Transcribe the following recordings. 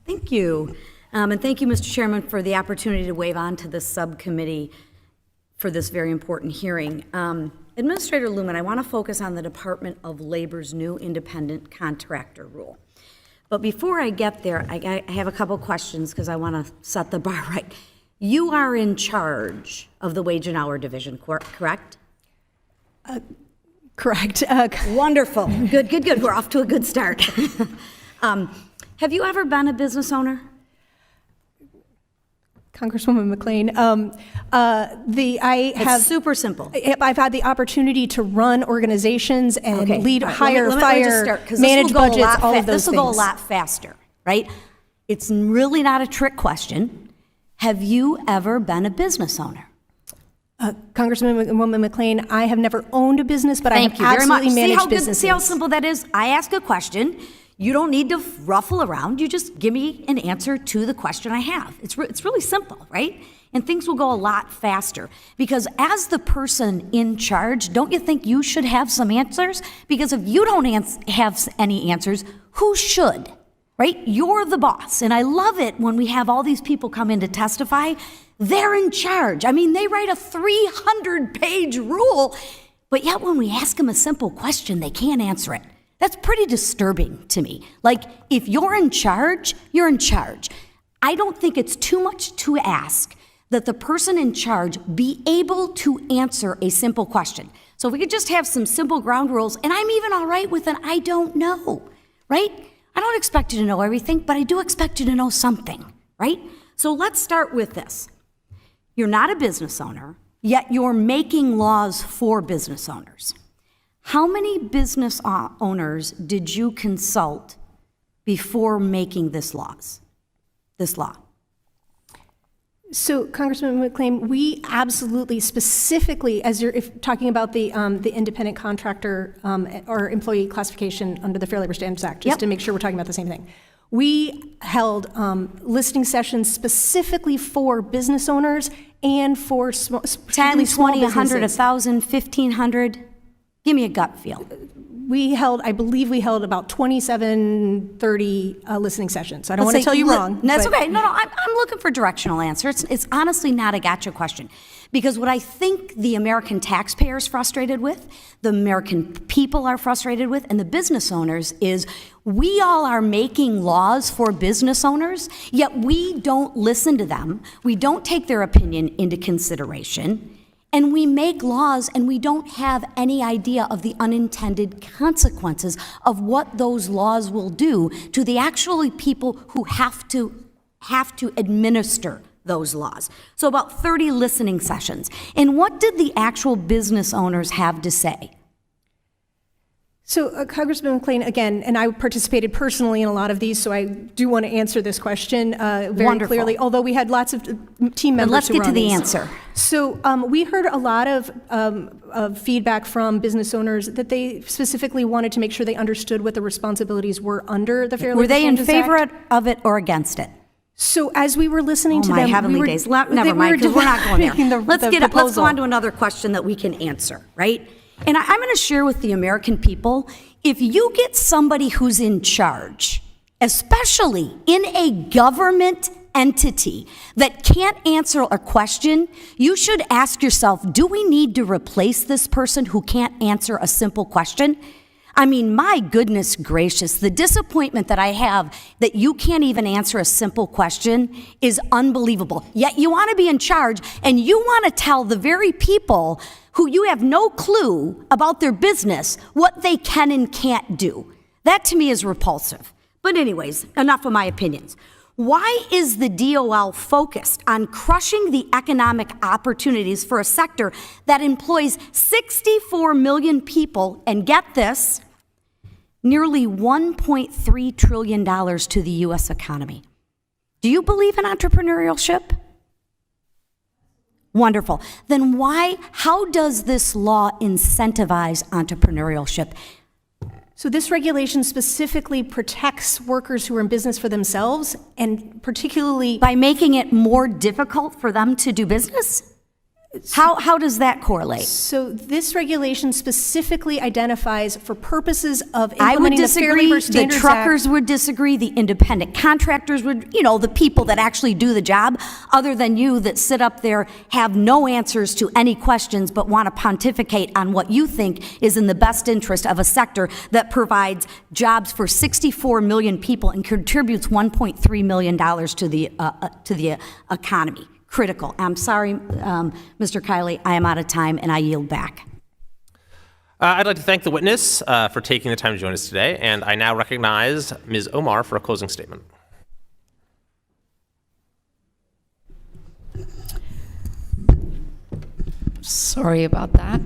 Thank you. And thank you, Mr. Chairman, for the opportunity to wave on to this subcommittee for this very important hearing. Administrator Lumen, I want to focus on the Department of Labor's new independent contractor rule. But before I get there, I have a couple questions because I want to set the bar right. You are in charge of the Wage and Hour Division, correct? Correct. Wonderful. Good. We're off to a good start. Have you ever been a business owner? Congresswoman McLean, It's super simple. I've had the opportunity to run organizations and lead, hire, let me fire, manage budgets, all of those This will go a things. lot faster, right? It's really not a trick question. Have you ever been a business owner? Congresswoman McLean, I have never owned a business, but Thank I have you very absolutely much. managed businesses. See how simple that is? I ask a question. You don't need to ruffle around. You just give me an answer to the question I have. It's really simple, right? And things will go a lot faster. Because as the person in charge, don't you think you should have some answers? Because if you don't have any answers, who should? Right? You're the boss. And I love it when we have all these people come in to testify. They're in charge. I mean, they write a 300-page rule, but yet when we ask them a simple question, they can't answer it. That's pretty disturbing to me. Like, if you're in charge, you're in charge. I don't think it's too much to ask that the person in charge be able to answer a simple question. So if we could just have some simple ground rules, and I'm even all right with an I don't know, right? I don't expect you to know everything, but I do expect you to know something, right? So let's start with this. You're not a business owner, yet you're making laws for business owners. How many business owners did you consult before making this law? So, Congressman McLean, we absolutely, specifically, as you're talking about the independent contractor or employee classification under the Fair Labor Standards Act, just to make sure we're talking about the same thing. We held listening sessions specifically for business owners and for 10, 20, 100, 1,000, 1,500. Give me a gut feel. I believe we held about 27, 30 listening sessions. I don't want to tell you wrong. That's okay. No, I'm looking for directional answers. It's honestly not a gotcha question. Because what I think the American taxpayer is frustrated with, the American people are frustrated with, and the business owners is we all are making laws for business owners, yet we don't listen to them. We don't take their opinion into consideration. And we make laws and we don't have any idea of the unintended consequences of what those laws will do to the actual people who have to administer those laws. So about 30 listening sessions. And what did the actual business owners have to say? So, Congressman McLean, again, and I participated personally in a lot of these, so I do want to answer this question very clearly, although we had lots of team members Let's who get were to on the these. answer. So we heard a lot of feedback from business owners that they specifically wanted to make sure they understood what the responsibilities were under the Fair Labor Were they in Standards favor Act. of it or against it? So as we were listening to my them, heavenly days. Never mind, because we're not going there. Let's go on to another question that we can answer, right? And I'm going to share with the American people, if you get somebody who's in charge, especially in a government entity that can't answer a question, you should ask yourself, do we need to replace this person who can't answer a simple question? I mean, my goodness gracious, the disappointment that I have that you can't even answer a simple question is unbelievable. Yet you want to be in charge and you want to tell the very people who you have no clue about their business what they can and can't do. That to me is repulsive. But anyways, enough of my opinions. Why is the DOL focused on crushing the economic opportunities for a sector that employs 64 million people and, get this, nearly $1.3 trillion to the U.S. economy? Do you believe in entrepreneurship? Wonderful. Then how does this law incentivize entrepreneurship? So this regulation specifically protects workers who are in business for themselves, and particularly by making it more difficult for them to do business? How does that correlate? So this regulation specifically identifies for purposes of I would implementing the Fair disagree, Labor the Standards truckers Act. would disagree, the independent contractors would, the people that actually do the job, other than you that sit up there, have no answers to any questions, but want to pontificate on what you think is in the best interest of a sector that provides jobs for 64 million people and contributes $1.3 million to the economy. Critical. I'm sorry, Mr. Kiley, I am out of time and I yield back. I'd like to thank the witness for taking the time to join us today, and I now recognize Ms. Omar for a closing statement. Sorry about that.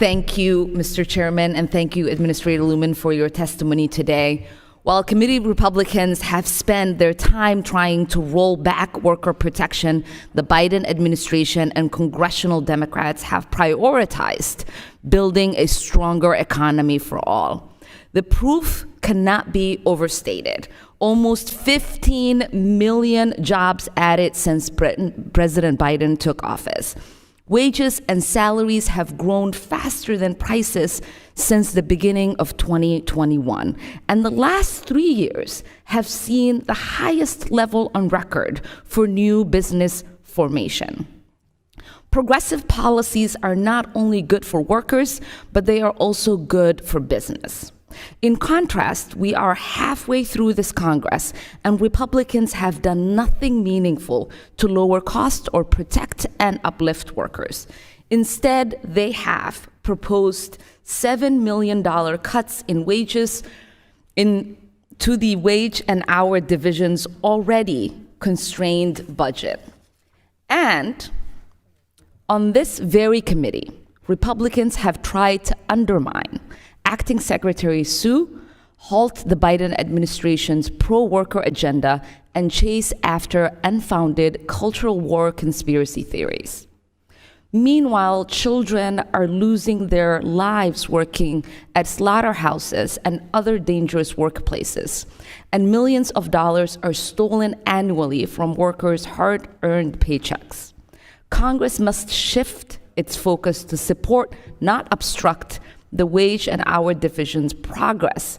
Thank you, Mr. Chairman, and thank you, Administrator Lumen, for your testimony today. While committee Republicans have spent their time trying to roll back worker protection, the Biden administration and congressional Democrats have prioritized building a stronger economy for all. The proof cannot be overstated. Almost 15 million jobs added since President Biden took office. Wages and salaries have grown faster than prices since the beginning of 2021. And the last 3 years have seen the highest level on record for new business formation. Progressive policies are not only good for workers, but they are also good for business. In contrast, we are halfway through this Congress, and Republicans have done nothing meaningful to lower costs or protect and uplift workers. Instead, they have proposed $7 million cuts in wages to the wage and hour division's already constrained budget. And on this very committee, Republicans have tried to undermine Acting Secretary Sue, halt the Biden administration's pro-worker agenda, and chase after unfounded cultural war conspiracy theories. Meanwhile, children are losing their lives working at slaughterhouses and other dangerous workplaces, and millions of dollars are stolen annually from workers' hard-earned paychecks. Congress must shift its focus to support, not obstruct, the wage and hour division's progress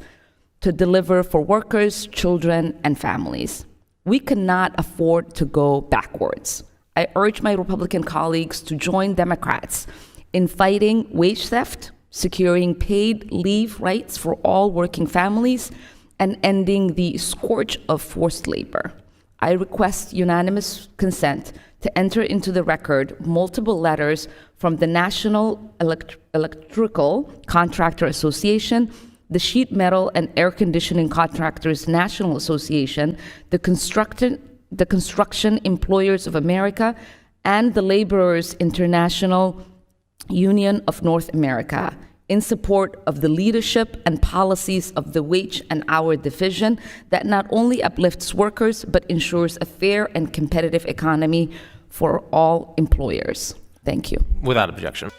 to deliver for workers, children, and families. We cannot afford to go backwards. I urge my Republican colleagues to join Democrats in fighting wage theft, securing paid leave rights for all working families, and ending the scourge of forced labor. I request unanimous consent to enter into the record multiple letters from the National Electrical Contractor Association, the Sheet Metal and Air Conditioning Contractors National Association, the Construction Employers of America, and the Laborers International Union of North America, in support of the leadership and policies of the wage and hour division that not only uplifts workers, but ensures a fair and competitive economy for all employers. Thank you. Without objection.